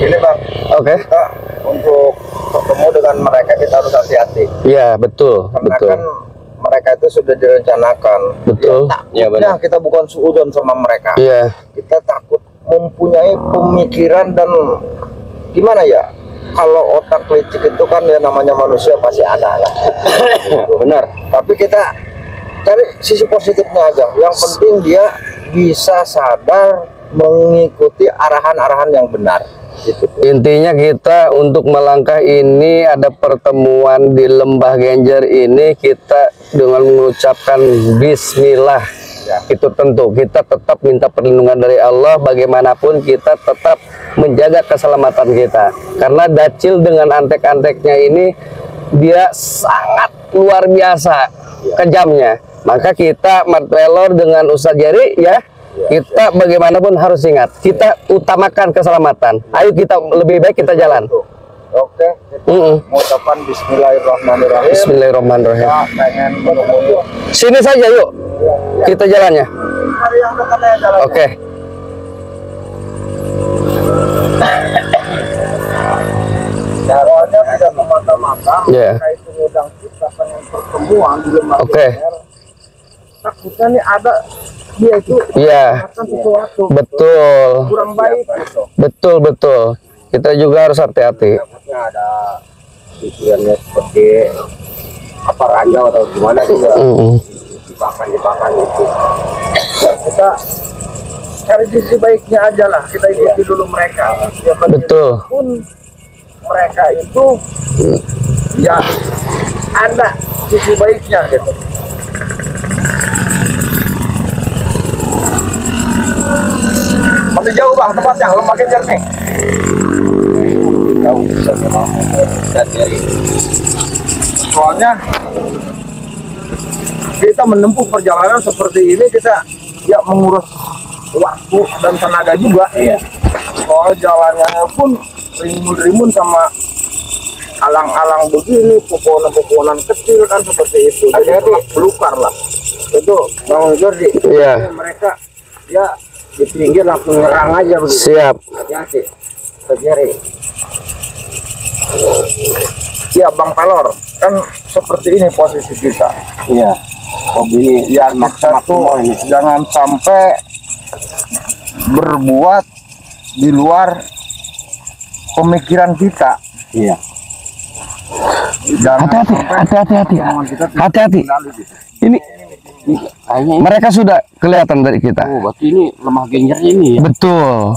Ini Bang, Oke. kita untuk bertemu dengan mereka kita harus hati-hati. Iya, betul, Karena betul. kan mereka itu sudah direncanakan. Betul. Ya, takutnya kita bukan suudzon sama mereka. Iya. Kita takut mempunyai pemikiran dan gimana ya? Kalau otak licik itu kan ya namanya manusia pasti ada lah. Benar. Tapi kita cari sisi positifnya aja. Yang penting dia bisa sadar mengikuti arahan-arahan yang benar. Gitu. Intinya kita untuk melangkah ini ada pertemuan di Lembah Genjer ini kita dengan mengucapkan Bismillah. Ya. Itu tentu kita tetap minta perlindungan dari Allah, bagaimanapun kita tetap menjaga keselamatan kita. Karena Dacil dengan antek-anteknya ini dia sangat luar biasa kejamnya. Maka kita Martelor dengan Ustadz Jerry ya, kita bagaimanapun harus ingat, kita utamakan keselamatan. Ayo kita lebih baik kita jalan. Oke, mengucapkan Bismillahirrahmanirrahim. Bismillahirrahmanirrahim. Kita pengen menemui. Sini saja yuk, kita jalannya. Hari yang dekat ya jalan. Oke. Soalnya tidak semata-mata Ya. mereka itu ngundang kita pengen pertemuan di Lembah Oke. Genjer. Takutnya nih ada dia itu Iya. akan sesuatu Betul. kurang baik gitu. Betul, betul. Kita juga harus hati-hati. Takutnya ada pikirannya seperti apa ranjau atau gimana juga. Jebakan-jebakan itu. Ya, kita cari sisi baiknya aja lah. Kita ikuti dulu mereka. Ya, Betul. pun mereka itu ya ada sisi baiknya gitu. Masih jauh Bang tempatnya Lembah Genjer nih. Jauh bisa memang dari. Soalnya kita menempuh perjalanan seperti ini kita ya mengurus waktu dan tenaga juga. Iya. Soal jalannya pun rimun-rimun sama alang-alang begini, pepohonan-pepohonan kecil kan seperti itu. Jadi belukar lah. Itu Bang Jordi. Iya. Mereka ya di pinggir langsung nyerang aja begitu. Siap. Hati-hati. Terjadi. Ya Bang Pelor, kan seperti ini posisi kita. Iya. Hobi ya satu jangan sampai berbuat di luar pemikiran kita. Iya. Jangan Hati-hati, sampai hati-hati. omongan kita tidak Hati-hati. terkendali gitu. Ini Kayaknya mereka sudah kelihatan dari kita. berarti ini Lembah Genjer ini ya. Betul.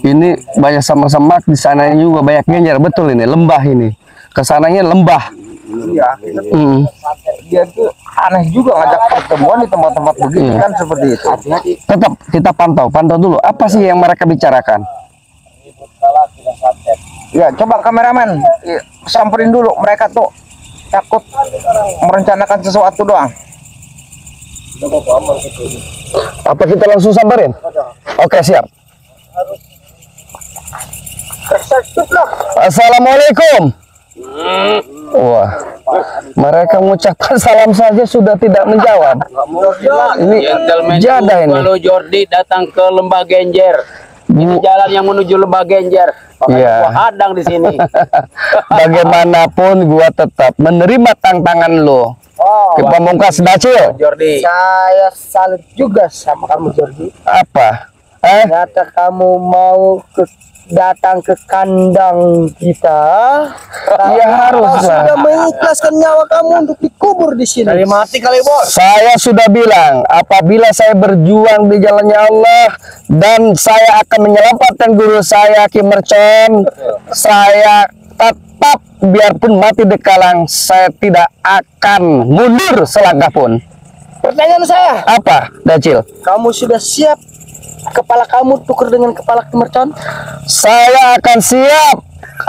Ini banyak semak-semak, di sana juga banyak genjer. Betul ini, lembah ini. Kesananya lembah. Iya, kita dia tuh aneh juga ngajak pertemuan di tempat-tempat begini kan seperti itu. Hati-hati. Tetap kita pantau dulu. Apa sih yang mereka bicarakan? Ya, coba kameramen samperin dulu mereka tuh takut merencanakan sesuatu doang. Apa kita langsung samperin? Oke, siap. Assalamualaikum. Wah, mereka mengucapkan salam saja sudah tidak menjawab. Ini jadah ini. Kalau Jordi datang ke Lembah Genjer, ini jalan yang menuju Lembah Genjer. Iya. Gua hadang di sini. Bagaimanapun gua tetap menerima tantangan lo. Ke Pamungkas Dacil. Jordi. Saya salut juga sama kamu Jordi. Apa? Ternyata kamu mau datang ke kandang kita. Ya harus Sudah lah. mengikhlaskan nyawa kamu untuk dikubur di sini. Dari mati kali bos. Saya sudah bilang, apabila saya berjuang di jalannya Allah dan saya akan menyelamatkan guru saya Ki Mercon, saya tetap biarpun mati di kalang, saya tidak akan mundur selangkah pun. Pertanyaan saya, Apa, Dacil? kamu sudah siap kepala kamu tuker dengan kepala Ki Mercon? Saya akan siap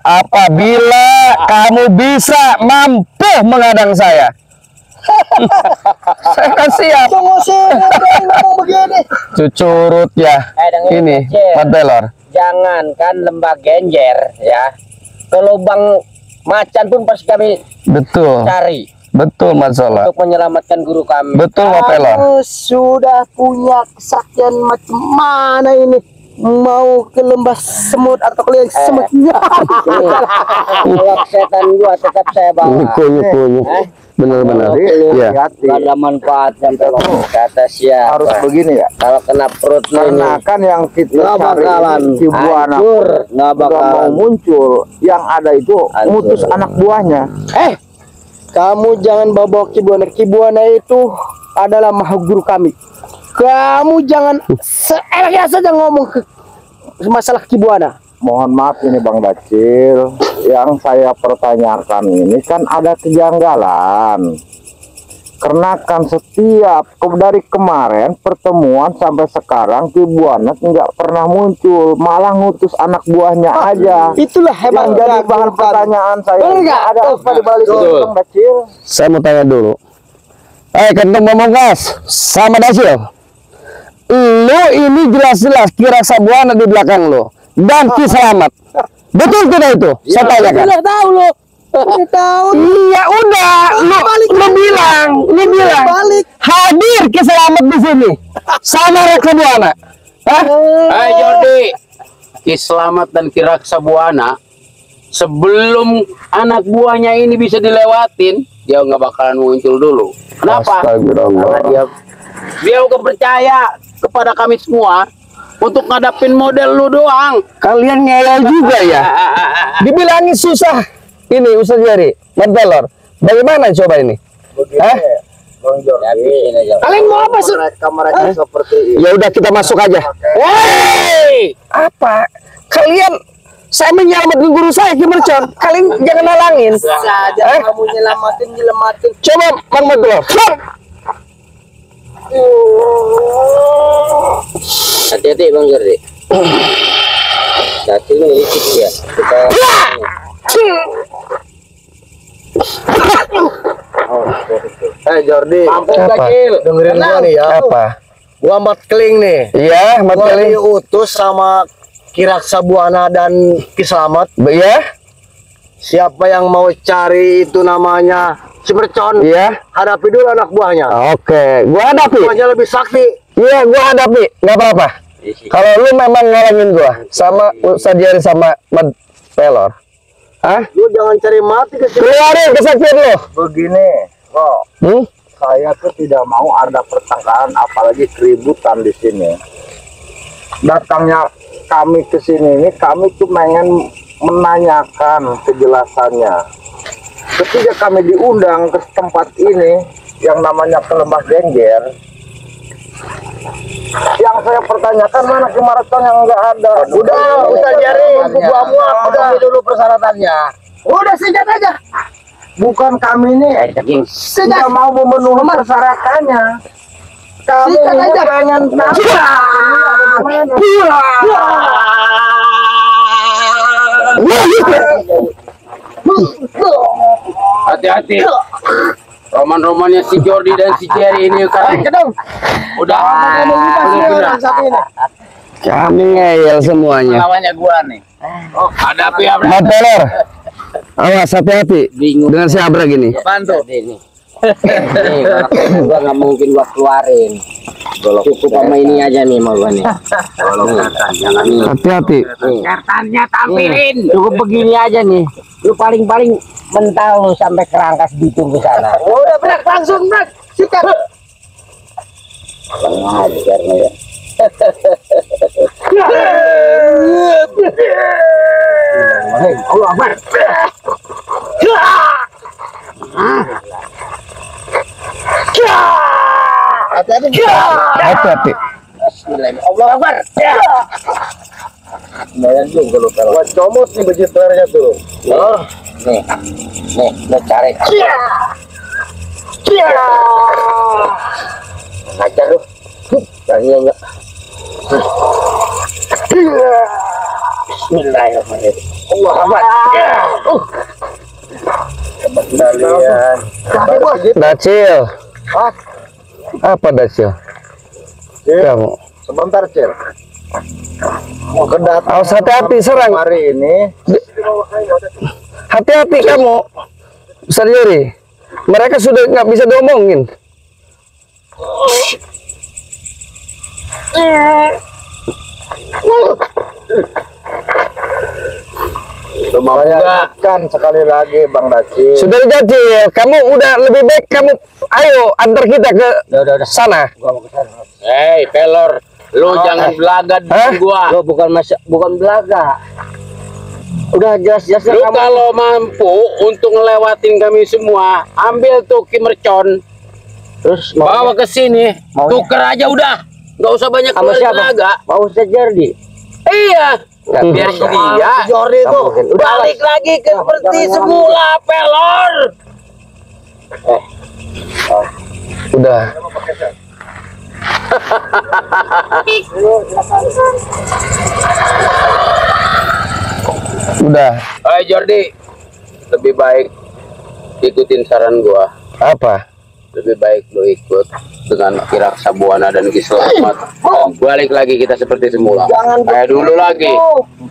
apabila kamu bisa mampu menghadang saya. Saya akan siap. Tunggu sih, ngomong begini. Cucurut ya. dengerin, Ini, Dacil. Martelor. Jangankan Lembah Genjer ya, ke lubang macan pun pasti kami Betul. cari Betul, Mas Sola. untuk menyelamatkan guru kami. Betul, Pak Pelor. Kamu sudah punya kesaktian macam mana ini? mau ke lembah semut atau ke liang semut. Kalau setan gua tetap saya bawa. Nyuku. Benar-benar. Iya. Gak ada manfaatnya kalau kata siapa. Harus begini ya. Kalau kena perut lu Karena ini kan yang kita nggak cari bakalan si buana hancur, nggak nggak mau bakalan muncul. Yang ada itu Hancur. mutus anak buahnya. Kamu jangan bawa Kibuana. Kibuana itu adalah makhluk guru kami. Kamu jangan seenaknya saja ngomong ke masalah Kibuana. Mohon maaf ini Bang Dacil, yang saya pertanyakan ini kan ada kejanggalan. Karena kan setiap dari kemarin pertemuan sampai sekarang Kibuana nggak pernah muncul, malah ngutus anak buahnya aja. Itulah Yang hebat jadi bahan pertanyaan saya. Bener nggak? Ada apa di balik itu Bang Dacil? Saya mau tanya dulu. Kentong Pamungkas sama Dacil. Lu ini jelas-jelas Ki Raksabuana di belakang lu dan Ki Slamet. Betul tidak itu? Saya tanyakan. Udah tahu lo. Udah tahu. Iya udah, lu bilang Balik. hadir Ki Slamet di sini sama Raksabuana. Hah? Hai Jordi, Ki Slamet dan Ki Raksabuana sebelum anak buahnya ini bisa dilewatin, dia nggak bakalan muncul dulu. Kenapa? Karena dia udah percaya kepada kami semua untuk ngadapin model lu doang. Kalian ngeyel juga ya. Dibilangin susah. Ini Ustaz Jari, Mantelor. Bagaimana coba ini? Hah? Bang Jordi, Kalian mau apa sih? kamarnya seperti ini. Ya udah kita masuk aja. Hei! Apa? Kalian saya menyelamatkan guru saya Ki Mercon. Kalian jangan halangin. Saja kamu nyelamatin. Coba Bang Mantelor. Hati-hati Bang Jordi. Hati ini ya. Kita Jordi, Apa? dengerin gua nih ya. Apa? Gua Mat Keling nih. Iya, Mat Gua Keling. diutus sama Ki Raksabuana dan Ki Slamet. Ya? Siapa yang mau cari itu namanya si Mercon, Iya. hadapi dulu anak buahnya. Oke, gua hadapi. Buahnya lebih sakti. Iya, gua hadapi. Nggak apa-apa. Kalau lu memang ngalangin gua sama Ustaz Jari sama Mat Pelor. Hah? Lu jangan cari mati ke sini. Keluarin kesaksian lu. Begini, kok saya tuh tidak mau ada pertengkaran apalagi keributan di sini. Datangnya kami ke sini ini kami tuh pengen menanyakan kejelasannya. Ketika kami diundang ke tempat ini yang namanya ke Lembah Genjer, yang saya pertanyakan mana Ki Marathon yang enggak ada. Udah Jari, gua muat, udah dulu persyaratannya. Udah singkat aja. Bukan kami ini tidak mau memenuhi persyaratannya. Kami ini pengen tahu. hati-hati. Roman-romannya si Jordi dan si Jerry ini kan udah Kami ngeyel semuanya. lawannya gua nih. Hadapi apa? Mat Pelor. Awas hati-hati. Bingung Dengan si Abra gini. bantu ini. Gua nggak mungkin gua keluarin. Cukup sama ini aja nih mau gua nih. Hati-hati. Kartannya tampilin. Cukup begini aja nih. Lu paling-paling mental lu sampai kerangkas bitung ke sana. Udah berak langsung berak. Sikat. Ngajar lu ya. Allah Akbar. Hati-hati. Allah Akbar. Lumayan juga lu kalau. Gua comot nih baju telurnya tuh. Oh, nih, lu cari. Ngajar lu. Tanya enggak? Bismillahirrahmanirrahim. Allah Akbar. Kalian. Dacil. Apa Dacil? Kamu. Sebentar, Cil. Mau kedatang. Awas hati-hati serang. Hari ini Hati-hati kamu. Ustaz Jari. Mereka sudah nggak bisa diomongin. Semoga Kan sekali lagi Bang Dacil. Sudah Dacil, kamu udah lebih baik kamu ayo antar kita ke sana. Hei, pelor, lu jangan belaga di Hah? gua. Lo bukan belaga. Udah jelas-jelas Lu kamu. kalau mampu untuk ngelewatin kami semua, ambil tuh kimercon, Terus bawa ke sini, Maunya? tuker aja udah. Nggak usah banyak sama keluar siapa? tenaga. Mau Ustaz Jardi. Iya, biar dia Jordi itu balik lagi ke seperti semula, pelor. Udah. Udah. Ayo Jordi, lebih baik ikutin saran gua. Apa? Lebih baik lu ikut dengan Kiraksa Buana dan Ki Selamat. Dan balik lagi kita seperti semula. Kayak dulu lagi.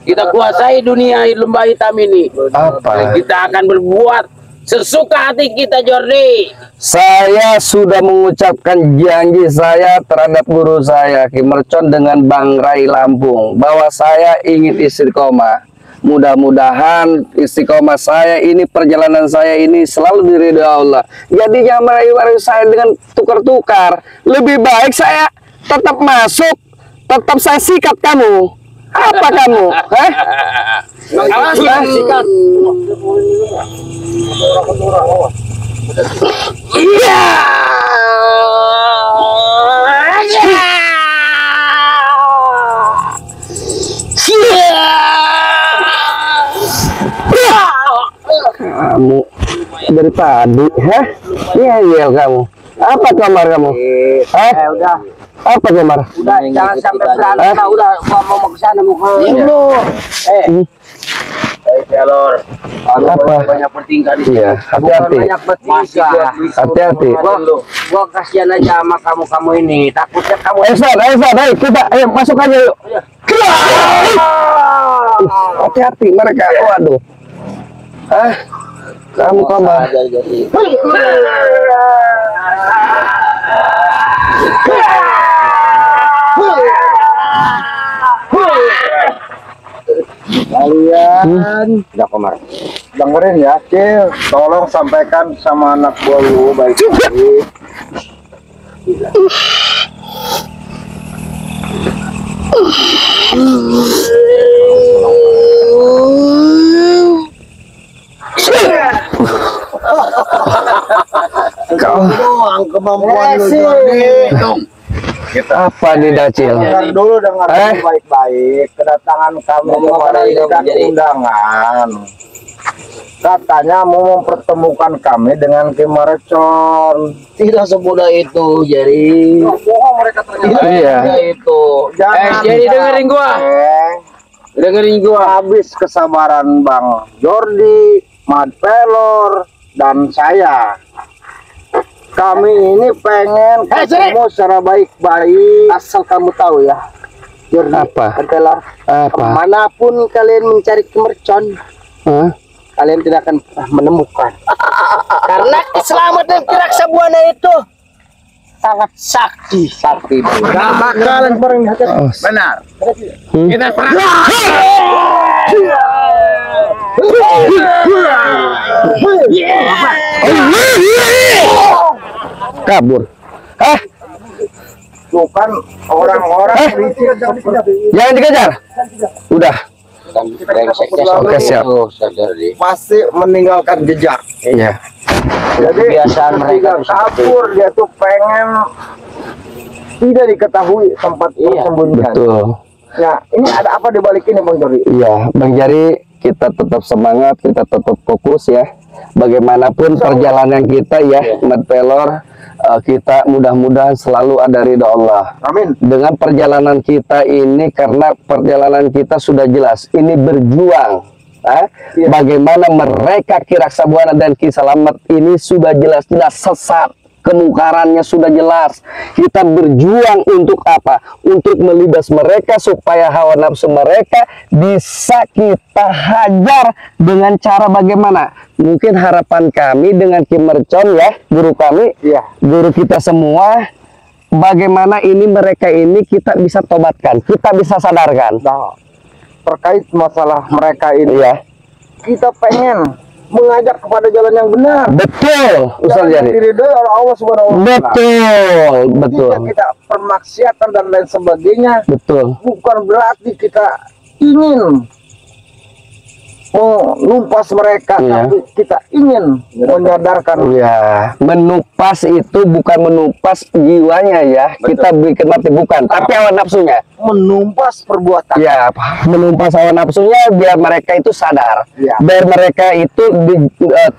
Kita kuasai dunia lembah hitam ini. Apa? Dan kita akan berbuat sesuka hati kita, Jordi. Saya sudah mengucapkan janji saya terhadap guru saya Ki Mercon dengan Bang Rai Lampung bahwa saya ingin istiqomah. Mudah-mudahan istiqomah saya ini, perjalanan saya ini selalu diridhoi Allah. Jadi jangan merayu-rayu saya dengan tukar-tukar. Lebih baik saya tetap masuk, tetap saya sikat kamu. Apa kamu? Hah? Sikat. Iya. Kamu dari tadi, hah? Ngeyel kamu. Apa kamar kamu? Hah? Udah. Apa kamar? Udah jangan sampai berantem. Udah gua mau ke sana mau ke. Pelor. Apa? Banyak bertingkah di sini. Iya, hati-hati. Banyak bertiga. Hati-hati. Gua kasihan aja sama kamu ini. Takutnya kamu Evan, ayo kita, ayo masuk aja yuk. Hati-hati mereka, waduh. Ah, kamu kamar. Kalian udah kemarin. dengerin ya, Cil. Tolong sampaikan sama anak gua lu baik-baik. Doang kemampuan lu Jordi. Apa nih Dacil? Dengar dulu, dengar Eh? dulu baik-baik. Kedatangan kami kemarin ini kan undangan. Katanya mau mempertemukan kami dengan Ki Mercon. Tidak semudah itu, jadi. Bohong mereka ternyata. Iya. Itu. Jangan jadi dengerin gua. Dengerin gua. Habis kesabaran Bang Jordi, Mad Pelor, dan saya. Kami ini pengen ketemu secara baik-baik. Asal kamu tahu ya, Jordi, Apa? Pelor, Apa? manapun kalian mencari kemercon, Hah? kalian tidak akan pernah menemukan. Karena keselamatan Kiraksa Buana itu sangat sakti. Gak bakalan pernah. Oh, Benar. hmm? Kita perang. Kabur. Hah? Tuh kan orang-orang Eh? licik seperti ini Jangan dikejar. Udah. Oke, siap. pasti meninggalkan jejak. Iya. Jadi Kebiasaan mereka ketika kabur dia tuh pengen tidak diketahui tempat persembunyian. Betul. Ya, ini ada apa di balik ini Bang Jordi? Iya, Bang Jari, kita tetap semangat, kita tetap fokus ya. Bagaimanapun perjalanan kita ya, Mad Pelor, kita mudah-mudahan selalu ada ridha Allah. Amin. Dengan perjalanan kita ini, karena perjalanan kita sudah jelas, ini berjuang. Iya. Bagaimana mereka Kiraksa Buana dan Ki Selamat ini sudah jelas-jelas sesat. Kemungkarannya sudah jelas. Kita berjuang untuk apa? Untuk melibas mereka supaya hawa nafsu mereka bisa kita hajar dengan cara bagaimana? Mungkin harapan kami dengan Ki Mercon ya, guru kami, Iya. guru kita semua, bagaimana ini mereka ini kita bisa tobatkan, kita bisa sadarkan. Nah, terkait masalah mereka ini, Iya. kita pengen mengajak kepada jalan yang benar. Betul, Ustaz Jalan yang Jari. diridhoi oleh Allah Subhanahu wa Ta'ala. Betul, betul, Jika kita permaksiatan dan lain sebagainya, betul. bukan berarti kita ingin menumpas mereka, Iya. tapi kita ingin menyadarkan. Ya, menupas itu bukan menupas jiwanya ya. Kita bikin mati bukan, tapi hawa nafsunya. Menumpas perbuatan. Ya, menumpas hawa nafsunya biar mereka itu sadar. Ya. Biar mereka itu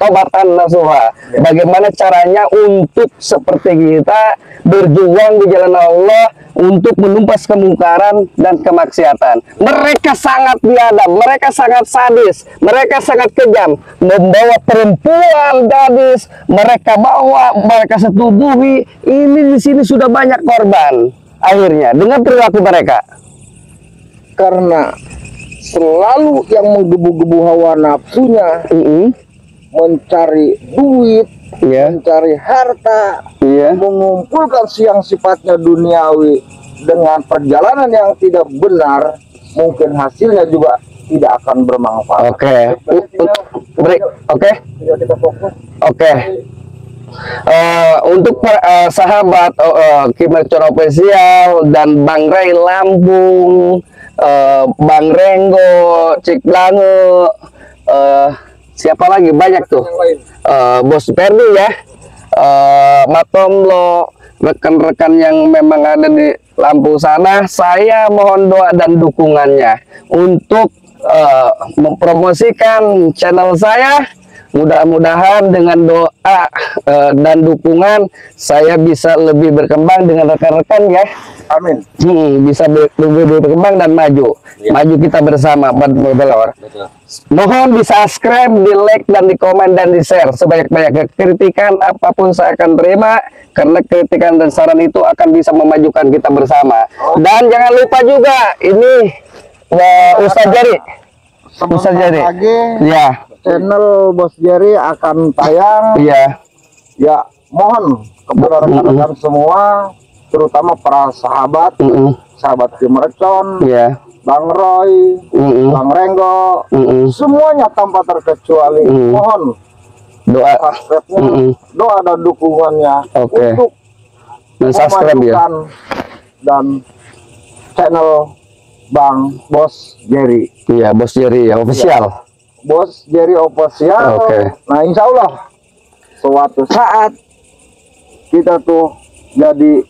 tobatan nasuha. Ya. Bagaimana caranya untuk seperti kita berjuang di jalan Allah untuk menumpas kemungkaran dan kemaksiatan. Mereka sangat biadab, mereka sangat sadis, mereka sangat kejam, membawa perempuan, gadis, mereka bawa, mereka setubuhi. Ini di sini sudah banyak korban. Akhirnya dengan perilaku mereka. Karena selalu yang menggebu-gebu hawa nafsunya mencari duit, Ya, mencari harta, iya, mengumpulkan yang sifatnya duniawi dengan perjalanan yang tidak benar, mungkin hasilnya juga tidak akan bermanfaat. oke. Break, oke, Tinggal kita fokus. oke. Untuk sahabat Kimercon Official dan Bang Ray Lampung, Bang Renggo, Cik Blange, siapa lagi banyak tuh, Yang lain. Bos Perdi ya, Matomlo, rekan-rekan yang memang ada di Lampung sana, saya mohon doa dan dukungannya untuk mempromosikan channel saya. Mudah-mudahan dengan doa dan dukungan saya bisa lebih berkembang dengan rekan-rekan ya. Amin. Bisa lebih berkembang dan maju. Maju kita bersama, Bang Belor. Mohon di subscribe, di like, dan di komen, dan di share sebanyak-banyaknya. Kritikan apapun saya akan terima, karena kritikan dan saran itu akan bisa memajukan kita bersama. Dan jangan lupa juga, ini Ustaz Jari. Ustaz Jari. Lagi Ya, channel Bos Jerry akan tayang. iya. Ya, mohon kepada rekan-rekan semua, terutama para sahabat, sahabat Kimercon, Iya. Bang Roy, Bang Renggo, semuanya tanpa terkecuali, mohon Doa subscribe-nya, doa dan dukungannya Oke. untuk dan subscribe ya. memajukan dan channel Bang Bos Jerry. Iya, Bos Jari ya, official. Bos Jerry Official. Oke. Nah, insya Allah suatu saat kita tuh jadi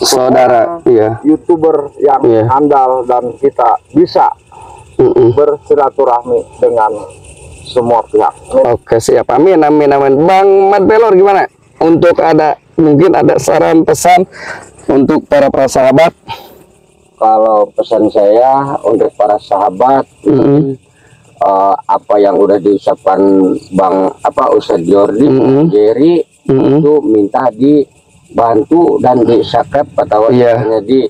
Saudara, iya. YouTuber yang Iya. andal dan kita bisa bersilaturahmi dengan semua pihak. Oke, siap. Amin, amin, amin. Bang Mat Pelor gimana? Untuk mungkin ada saran pesan untuk para sahabat. Kalau pesan saya untuk para sahabat, apa yang udah diucapkan Bang Ustadz Jordi, Jerry, itu minta dibantu dan di subscribe atau Iya. di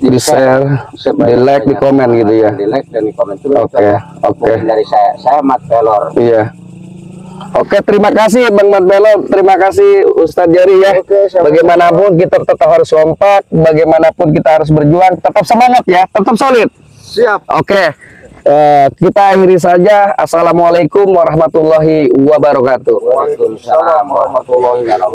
Di share, di like, di komen gitu ya. Di like dan di komen terus. Oke, oke. Mungkin dari saya Mat Pelor. Iya. Oke, terima kasih Bang Mat Pelor, terima kasih Ustadz Jari ya. Oke, sama-sama. Bagaimanapun kita tetap harus kompak, bagaimanapun kita harus berjuang, tetap semangat ya, tetap solid. Siap. Oke, kita akhiri saja. Assalamualaikum warahmatullahi wabarakatuh. Waalaikumsalam warahmatullahi wabarakatuh.